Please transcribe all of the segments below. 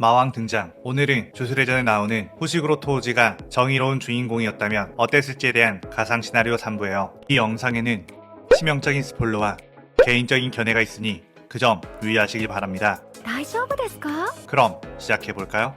마왕 등장. 오늘은 주술회전에 나오는 후식으로 토우지가 정의로운 주인공이었다면 어땠을지에 대한 가상 시나리오 3부예요. 이 영상에는 치명적인 스포일러와 개인적인 견해가 있으니 그 점 유의하시길 바랍니다. 大丈夫ですか? 그럼 시작해볼까요?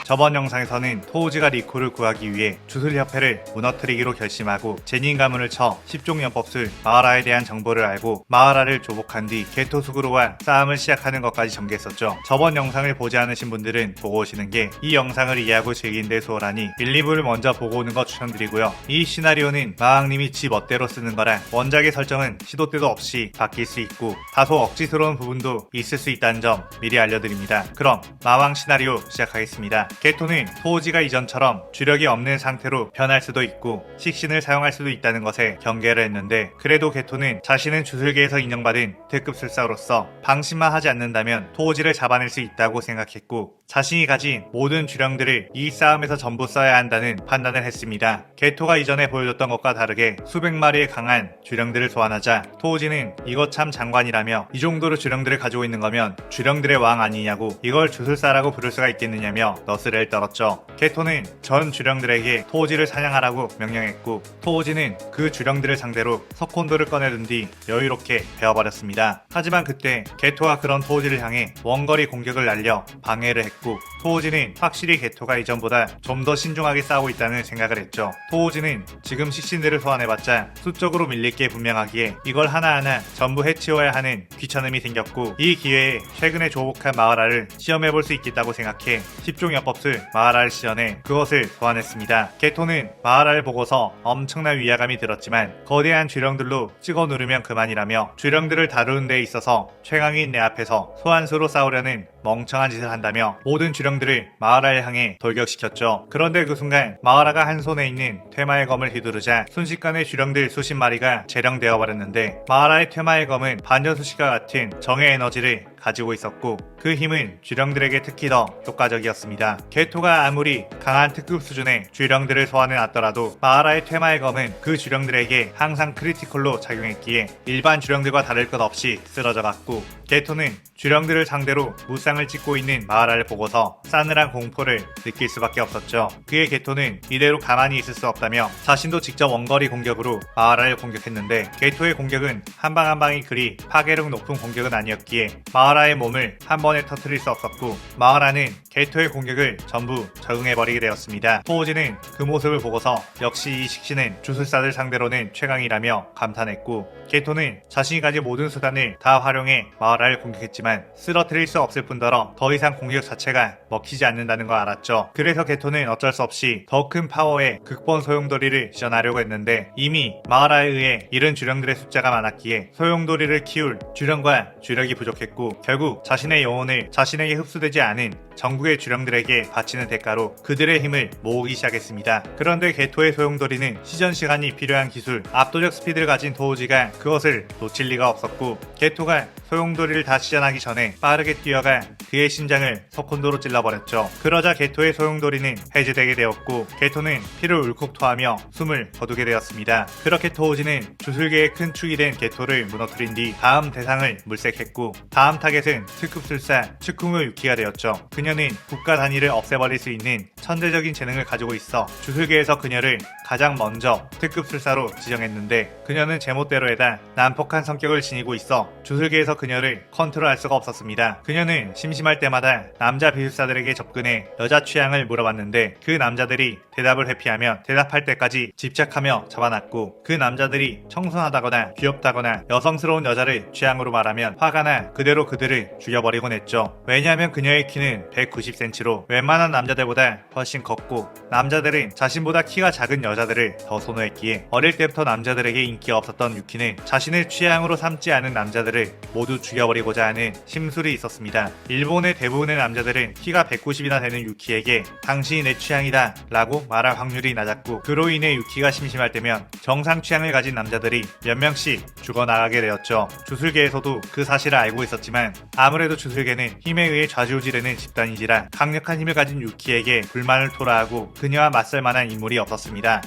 저번 영상에서는 토우지가 리코를 구하기 위해 주술협회를 무너뜨리기로 결심하고 제닌 가문을 쳐 10종연법술 마하라에 대한 정보를 알고 마하라를 조복한 뒤 게토수그루와 싸움을 시작하는 것까지 전개했었죠. 저번 영상을 보지 않으신 분들은 보고 오시는 게 이 영상을 이해하고 즐긴 데 수월하니 1, 2부를 먼저 보고 오는 거 추천드리고요. 이 시나리오는 마왕님이 지 멋대로 쓰는 거라 원작의 설정은 시도 때도 없이 바뀔 수 있고 다소 억지스러운 부분도 있을 수 있다는 점 미리 알려드립니다. 그럼 마왕 시나리오 시작하겠습니다. 게토는 토우지가 이전처럼 주력이 없는 상태로 변할 수도 있고 식신을 사용할 수도 있다는 것에 경계를 했는데 그래도 게토는 자신은 주술계에서 인정받은 특급 술사로서 방심만 하지 않는다면 토우지를 잡아낼 수 있다고 생각했고 자신이 가진 모든 주령들을 이 싸움에서 전부 써야 한다는 판단을 했습니다. 게토가 이전에 보여줬던 것과 다르게 수백 마리의 강한 주령들을 소환하자 토우지는 이거 참 장관이라며 이 정도로 주령들을 가지고 있는 거면 주령들의 왕 아니냐고 이걸 주술사라고 부를 수가 있겠느냐며 너스를 떨었죠. 게토는 전 주령들에게 토우지를 사냥하라고 명령했고 토우지는 그 주령들을 상대로 석콘도를 꺼내든 뒤 여유롭게 베어버렸습니다. 하지만 그때 게토가 그런 토우지를 향해 원거리 공격을 날려 방해를 했고 토우지는 확실히 게토가 이전보다 좀 더 신중하게 싸우고 있다는 생각을 했죠. 토우지는 지금 식신들을 소환해봤자 수적으로 밀릴 게 분명하기에 이걸 하나하나 전부 해치워야 하는 귀찮음이 생겼고 이 기회에 최근에 조복한 마하라를 시험해볼 수 있겠다고 생각해 10종 연법술 마하라를 시연해 그것을 소환했습니다. 게토는 마하라를 보고서 엄청난 위화감이 들었지만 거대한 주령들로 찍어 누르면 그만이라며 주령들을 다루는 데 있어서 최강인 내 앞에서 소환수로 싸우려는 멍청한 짓을 한다며 모든 주령들을 마하라를 향해 돌격시켰죠. 그런데 그 순간 마하라가 한 손에 있는 퇴마의 검을 휘두르자 순식간에 주령들 수십 마리가 재령되어 버렸는데 마하라의 퇴마의 검은 반전수식과 같은 정의 에너지를 가지고 있었고 그 힘은 주령들에게 특히 더 효과적이었습니다. 게토가 아무리 강한 특급 수준의 주령들을 소환해 놨더라도 마하라의 퇴마의 검은 그 주령들에게 항상 크리티컬로 작용했기에 일반 주령들과 다를 것 없이 쓰러져갔고 게토는 주령들을 상대로 무쌍을 찍고 있는 마하라를 보고서 싸늘한 공포를 느낄 수밖에 없었죠. 그의 게토는 이대로 가만히 있을 수 없다며 자신도 직접 원거리 공격으로 마하라를 공격했는데 게토의 공격은 한 방 한 방이 그리 파괴력 높은 공격은 아니었기에 마하라의 몸을 한 번에 터뜨릴 수 없었고 마하라는 게토의 공격을 전부 적응해버리게 되었습니다. 토우지는 그 모습을 보고서 역시 이 식신은 주술사들 상대로는 최강이라며 감탄했고 게토는 자신이 가진 모든 수단을 다 활용해 마하라를 공격했지만 쓰러뜨릴 수 없을 뿐더러 더 이상 공격 자체가 먹히지 않는다는 걸 알았죠. 그래서 게토는 어쩔 수 없이 더 큰 파워의 극본 소용돌이를 시전하려고 했는데 이미 마하라에 의해 잃은 주령들의 숫자가 많았기에 소용돌이를 키울 주령과 주력이 부족했고 결국 자신의 영혼을 자신에게 흡수되지 않은 전국의 주령들에게 바치는 대가로 그들의 힘을 모으기 시작했습니다. 그런데 게토의 소용돌이는 시전 시간이 필요한 기술, 압도적 스피드를 가진 토우지가 그것을 놓칠 리가 없었고 게토가 소용돌이를 다 시전하기 전에 빠르게 뛰어가 그의 심장을 석콘도로 찔러버렸죠. 그러자 게토의 소용돌이는 해제되게 되었고 게토는 피를 울컥 토하며 숨을 거두게 되었습니다. 그렇게 토우지는 주술계의 큰 축이 된 게토를 무너뜨린 뒤 다음 대상을 물색했고 다음 타겟은 특급술사 츠쿠무 유키가 되었죠. 그녀는 국가 단위를 없애버릴 수 있는 천재적인 재능을 가지고 있어 주술계에서 그녀를 가장 먼저 특급술사로 지정했는데 그녀는 제멋대로에다 난폭한 성격을 지니고 있어 주술계에서 그녀를 컨트롤할 수가 없었습니다. 그녀는 심심할 때마다 남자 비술사들에게 접근해 여자 취향을 물어봤는데 그 남자들이 대답을 회피하면 대답할 때까지 집착하며 잡아놨고 그 남자들이 청순하다거나 귀엽다거나 여성스러운 여자를 취향으로 말하면 화가 나 그대로 그들을 죽여버리곤 했죠. 왜냐하면 그녀의 키는 190cm로 웬만한 남자들보다 훨씬 컸고 남자들은 자신보다 키가 작은 여자들을 더 선호했기에 어릴 때부터 남자들에게 인기가 없었던 유키는 자신을 취향으로 삼지 않은 남자들을 모두 죽여버리고자 하는 심술이 있었습니다. 일본의 대부분의 남자들은 키가 190이나 되는 유키에게 당신이 내 취향이다 라고 말할 확률이 낮았고 그로 인해 유키가 심심할 때면 정상 취향을 가진 남자들이 몇 명씩 죽어나가게 되었죠. 주술계에서도 그 사실을 알고 있었지만 아무래도 주술계는 힘에 의해 좌지우지되는 집단이지라 강력한 힘을 가진 유키에게 불만을 토로하고 그녀와 맞설 만한 인물이 없었습니다.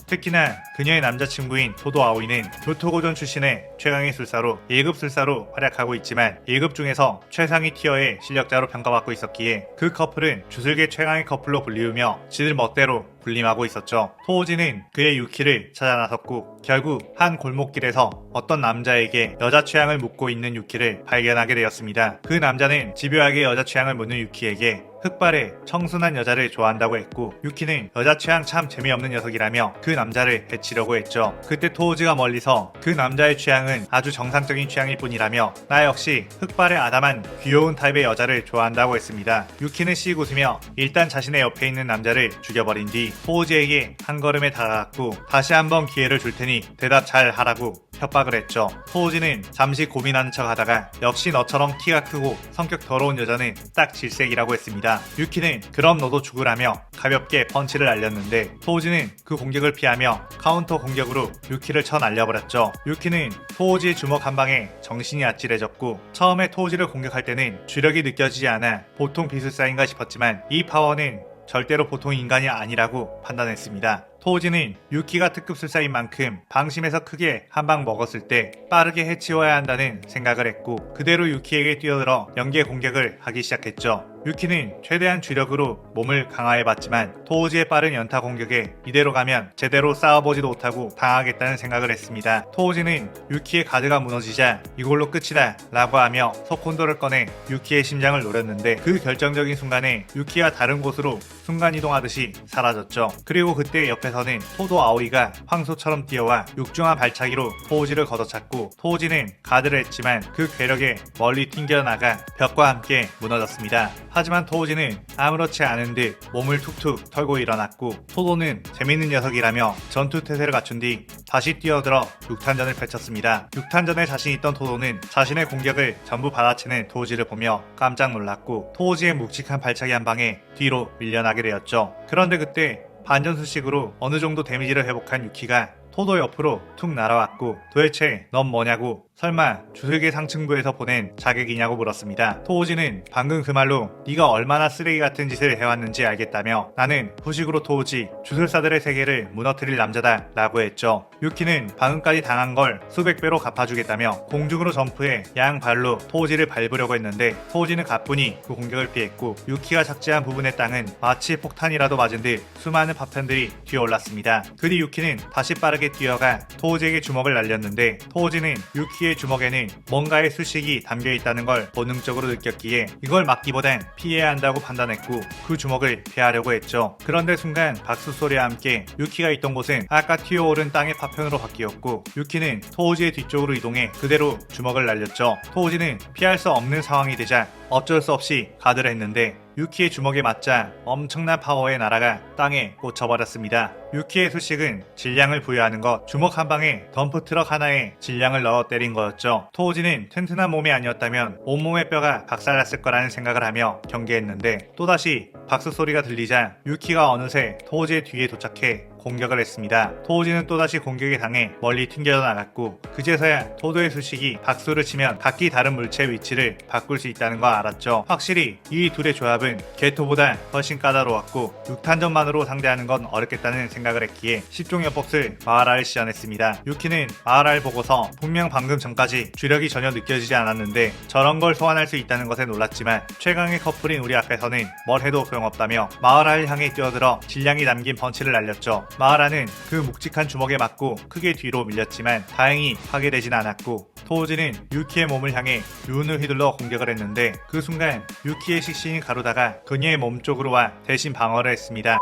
특히나 그녀의 남자친구인 토도 아오이는 교토고전 출신의 최강의 술사로 1급 술사로 활약하고 있지만 1급 중에서 최상위 티어의 실력자로 평가받고 있었기에 그 커플은 주술계 최강의 커플로 불리우며 지들 멋대로 군림하고 있었죠. 토호지는 그의 유키를 찾아 나섰고 결국 한 골목길에서 어떤 남자에게 여자 취향을 묻고 있는 유키를 발견하게 되었습니다. 그 남자는 집요하게 여자 취향을 묻는 유키에게 흑발의 청순한 여자를 좋아한다고 했고 유키는 여자 취향 참 재미없는 녀석이라며 그 남자를 해치려고 했죠. 그때 토호지가 멀리서 그 남자의 취향은 아주 정상적인 취향일 뿐이라며 나 역시 흑발의 아담한 귀여운 타입의 여자를 좋아한다고 했습니다. 유키는 씩 웃으며 일단 자신의 옆에 있는 남자를 죽여버린 뒤 토호지에게 한 걸음에 다가갔고 다시 한번 기회를 줄 테니 대답 잘 하라고 협박을 했죠. 토호지는 잠시 고민하는 척 하다가 역시 너처럼 키가 크고 성격 더러운 여자는 딱 질색이라고 했습니다. 유키는 그럼 너도 죽으라며 가볍게 펀치를 날렸는데 토호지는 그 공격을 피하며 카운터 공격으로 유키를 쳐 날려버렸죠. 유키는 토호지의 주먹 한 방에 정신이 아찔해졌고 처음에 토호지를 공격할 때는 주력이 느껴지지 않아 보통 비술사인가 싶었지만 이 파워는 절대로 보통 인간이 아니라고 판단했습니다. 토호지는 유키가 특급 술사인 만큼 방심해서 크게 한 방 먹었을 때 빠르게 해치워야 한다는 생각을 했고 그대로 유키에게 뛰어들어 연계 공격을 하기 시작했죠. 유키는 최대한 주력으로 몸을 강화해봤지만 토호지의 빠른 연타 공격에 이대로 가면 제대로 싸워보지도 못하고 당하겠다는 생각을 했습니다. 토호지는 유키의 가드가 무너지자 이걸로 끝이다 라고 하며 석혼도를 꺼내 유키의 심장을 노렸는데 그 결정적인 순간에 유키가 다른 곳으로 순간이동하듯이 사라졌죠. 그리고 그때 옆에서는 토도 아오이가 황소처럼 뛰어와 육중한 발차기로 토호지를 걷어찼고 토호지는 가드를 했지만 그 괴력에 멀리 튕겨나가 벽과 함께 무너졌습니다. 하지만 토호지는 아무렇지 않은 듯 몸을 툭툭 털고 일어났고 토도는 재밌는 녀석이라며 전투 태세를 갖춘 뒤 다시 뛰어들어 6탄전을 펼쳤습니다. 6탄전에 자신 있던 토도는 자신의 공격을 전부 받아치는 토호지를 보며 깜짝 놀랐고 토호지의 묵직한 발차기 한 방에 뒤로 밀려나게 되었죠. 그런데 그때 반전수식으로 어느 정도 데미지를 회복한 유키가 토도 옆으로 툭 날아왔고 도대체 넌 뭐냐고 설마 주술계 상층부에서 보낸 자객이냐고 물었습니다. 토호지는 방금 그 말로 네가 얼마나 쓰레기 같은 짓을 해왔는지 알겠다며 나는 후식으로 토호지 주술사들의 세계를 무너뜨릴 남자다 라고 했죠. 유키는 방금까지 당한 걸 수백 배로 갚아주겠다며 공중으로 점프해 양발로 토호지를 밟으려고 했는데 토호지는 가뿐히 그 공격을 피했고 유키가 착지한 부분의 땅은 마치 폭탄이라도 맞은 듯 수많은 파편들이 튀어올랐습니다. 그뒤 유키는 다시 빠르게 뛰어가 토호지에게 주먹을 날렸는데 토호지는 유키의 주먹에는 뭔가의 수식이 담겨있다는 걸 본능적으로 느꼈기에 이걸 막기보단 피해야 한다고 판단했고 그 주먹을 피하려고 했죠. 그런데 순간 박수 소리와 함께 유키가 있던 곳은 아까 튀어오른 땅의 파편으로 바뀌었고 유키는 토호지의 뒤쪽으로 이동해 그대로 주먹을 날렸죠. 토호지는 피할 수 없는 상황이 되자 어쩔 수 없이 가드를 했는데 유키의 주먹에 맞자 엄청난 파워의 나라가 땅에 꽂혀버렸습니다. 유키의 수식은 질량을 부여하는 것, 주먹 한 방에 덤프트럭 하나에 질량을 넣어 때린 거였죠. 토호지는 튼튼한 몸이 아니었다면 온몸의 뼈가 박살났을 거라는 생각을 하며 경계했는데 또다시 박수 소리가 들리자 유키가 어느새 토호지의 뒤에 도착해 공격을 했습니다. 토호지는 또다시 공격에 당해 멀리 튕겨 나갔고 그제서야 토도의 수식이 박수를 치면 각기 다른 물체의 위치를 바꿀 수 있다는 걸 알았죠. 확실히 이 둘의 조합은 게토보다 훨씬 까다로웠고 6탄전만으로 상대하는 건 어렵겠다는 생각을 했기에 10종연법술 마하라를 시연했습니다. 유키는 마하라를 보고서 분명 방금 전까지 주력이 전혀 느껴지지 않았는데 저런 걸 소환할 수 있다는 것에 놀랐지만 최강의 커플인 우리 앞에서는 뭘 해도 소용없다며 마하라를 향해 뛰어들어 질량이 담긴 펀치를 날렸죠. 마하라는 그 묵직한 주먹에 맞고 크게 뒤로 밀렸지만 다행히 파괴되진 않았고 토호지는 유키의 몸을 향해 유운을 휘둘러 공격을 했는데 그 순간 유키의 식신인 가루다가 그녀의 몸 쪽으로 와 대신 방어를 했습니다.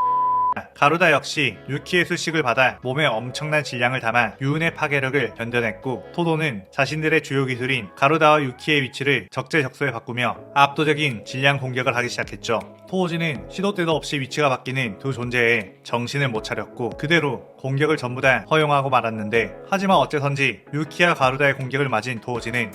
가루다 역시 유키의 수식을 받아 몸에 엄청난 질량을 담아 유운의 파괴력을 견뎌냈고 토도는 자신들의 주요 기술인 가루다와 유키의 위치를 적재적소에 바꾸며 압도적인 질량 공격을 하기 시작했죠. 토호지는 시도 때도 없이 위치가 바뀌는 두 존재에 정신을 못 차렸고 그대로 공격을 전부 다 허용하고 말았는데 하지만 어째선지 유키와 가루다의 공격을 맞은 토호지는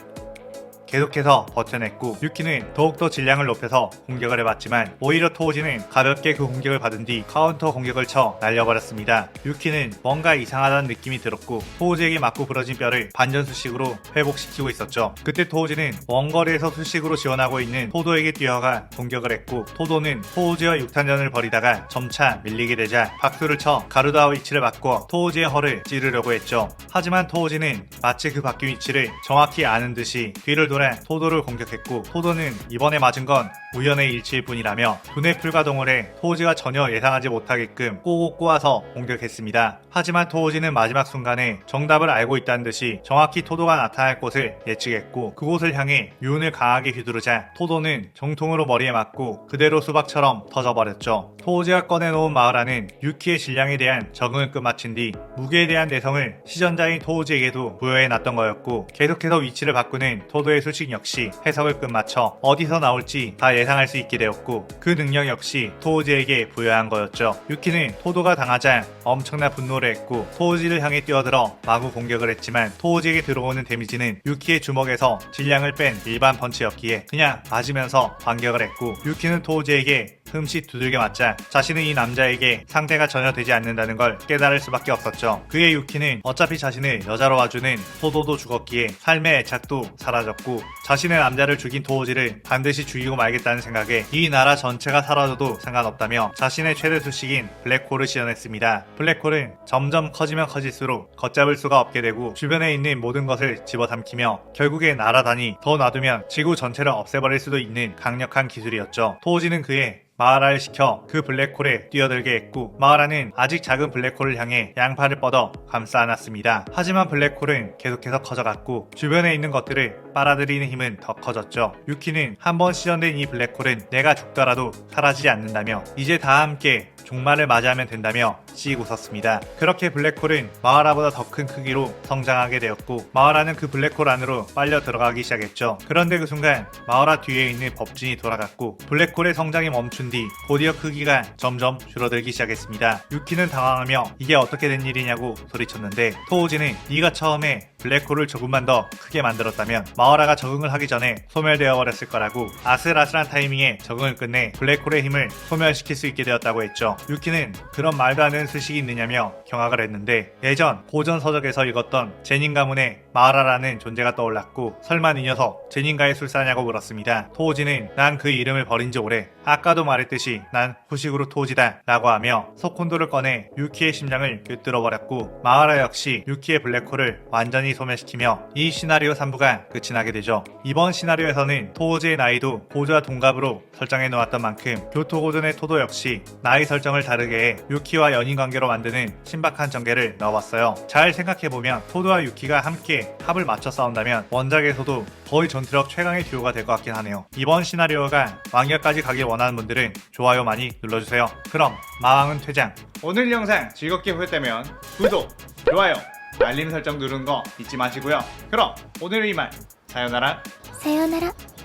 계속해서 버텨냈고 유키는 더욱더 질량을 높여서 공격을 해봤지만 오히려 토호지는 가볍게 그 공격을 받은 뒤 카운터 공격을 쳐 날려버렸습니다. 유키는 뭔가 이상하다는 느낌이 들었고 토호지에게 맞고 부러진 뼈를 반전수식으로 회복시키고 있었죠. 그때 토호지는 원거리에서 수식으로 지원하고 있는 토도에게 뛰어가 공격을 했고 토도는 토호지와 육탄전을 벌이다가 점차 밀리게 되자 박수를 쳐 가루다와 위치를 바꿔 토호지의 허를 찌르려고 했죠. 하지만 토호지는 마치 그 바뀐 위치를 정확히 아는 듯이 뒤를 돌아 토도를 공격했고 토도는 이번에 맞은 건 우연의 일치일 뿐이라며 두뇌 풀가동을 해 토호지가 전혀 예상하지 못하게끔 꼬고 꼬아서 공격했습니다. 하지만 토호지는 마지막 순간에 정답을 알고 있다는 듯이 정확히 토도가 나타날 곳을 예측했고 그곳을 향해 유운을 강하게 휘두르자 토도는 정통으로 머리에 맞고 그대로 수박처럼 터져버렸죠. 토호지가 꺼내놓은 마을아는 유키의 질량에 대한 적응을 끝마친 뒤 무게에 대한 내성을 시전자인 토호지에게도 부여해놨던 거였고 계속해서 위치를 바꾸는 토도의 수식 역시 해석을 끝마쳐 어디서 나올지 다 예상할 수 있게 되었고 그 능력 역시 토호지에게 부여한 거였죠. 유키는 토도가 당하자 엄청난 분노를 했고 토호지를 향해 뛰어들어 마구 공격을 했지만 토호지에게 들어오는 데미지는 유키의 주먹에서 질량을 뺀 일반 펀치였기에 그냥 맞으면서 반격을 했고 유키는 토호지에게 흠칫 두들겨 맞자 자신은 이 남자에게 상대가 전혀 되지 않는다는 걸 깨달을 수밖에 없었죠. 그의 유키는 어차피 자신을 여자로 와주는 토도도 죽었기에 삶의 애착도 사라졌고 자신의 남자를 죽인 토호지를 반드시 죽이고 말겠다는 생각에 이 나라 전체가 사라져도 상관없다며 자신의 최대 수식인 블랙홀을 시전했습니다. 블랙홀은 점점 커지면 커질수록 걷잡을 수가 없게 되고 주변에 있는 모든 것을 집어삼키며 결국에 나라 단위 더 놔두면 지구 전체를 없애버릴 수도 있는 강력한 기술이었죠. 토호지는 그의 마하라를 시켜 그 블랙홀에 뛰어들게 했고 마하라는 아직 작은 블랙홀을 향해 양팔을 뻗어 감싸 안았습니다. 하지만 블랙홀은 계속해서 커져갔고 주변에 있는 것들을 빨아들이는 힘은 더 커졌죠. 유키는 한번 시전된 이 블랙홀은 내가 죽더라도 사라지지 않는다며 이제 다 함께 종말을 맞이하면 된다며 씩 웃었습니다. 그렇게 블랙홀은 마하라보다 더 큰 크기로 성장하게 되었고 마하라는 그 블랙홀 안으로 빨려 들어가기 시작했죠. 그런데 그 순간 마하라 뒤에 있는 법진이 돌아갔고 블랙홀의 성장이 멈춘 뒤 곧이어 크기가 점점 줄어들기 시작했습니다. 유키는 당황하며 이게 어떻게 된 일이냐고 소리쳤는데 토호지는 네가 처음에 블랙홀을 조금만 더 크게 만들었다면 마하라가 적응을 하기 전에 소멸되어 버렸을 거라고 아슬아슬한 타이밍에 적응을 끝내 블랙홀의 힘을 소멸시킬 수 있게 되었다고 했죠. 유키는 그런 말도 안 되는 수식이 있느냐며 경악을 했는데 예전 고전 서적에서 읽었던 제닌 가문의 마하라라는 존재가 떠올랐고 설마 이 녀석 제닌가의 술사냐고 물었습니다. 토호지는 난 그 이름을 버린 지 오래 아까도 말했듯이 난 후식으로 토호지다 라고 하며 석혼도를 꺼내 유키의 심장을 꿰뚫어 버렸고 마하라 역시 유키의 블랙홀을 완전히 소멸시키며 이 시나리오 3부가 끝이 나게 되죠. 이번 시나리오에서는 토호지의 나이도 고조와 동갑으로 설정해 놓았던 만큼 교토고전의 토도 역시 나이 설정을 다르게 해 유키와 연인관계로 만드는 신박한 전개를 넣어봤어요. 잘 생각해보면 토도와 유키가 함께 합을 맞춰 싸운다면 원작에서도 거의 전투력 최강의 듀오가 될 것 같긴 하네요. 이번 시나리오가 완결까지 가길 원하는 분들은 좋아요 많이 눌러주세요. 그럼 마왕은 퇴장. 오늘 영상 즐겁게 보셨다면 구독, 좋아요, 알림 설정 누르는 거 잊지 마시고요. 그럼 오늘은 이만 사요나라.さようなら。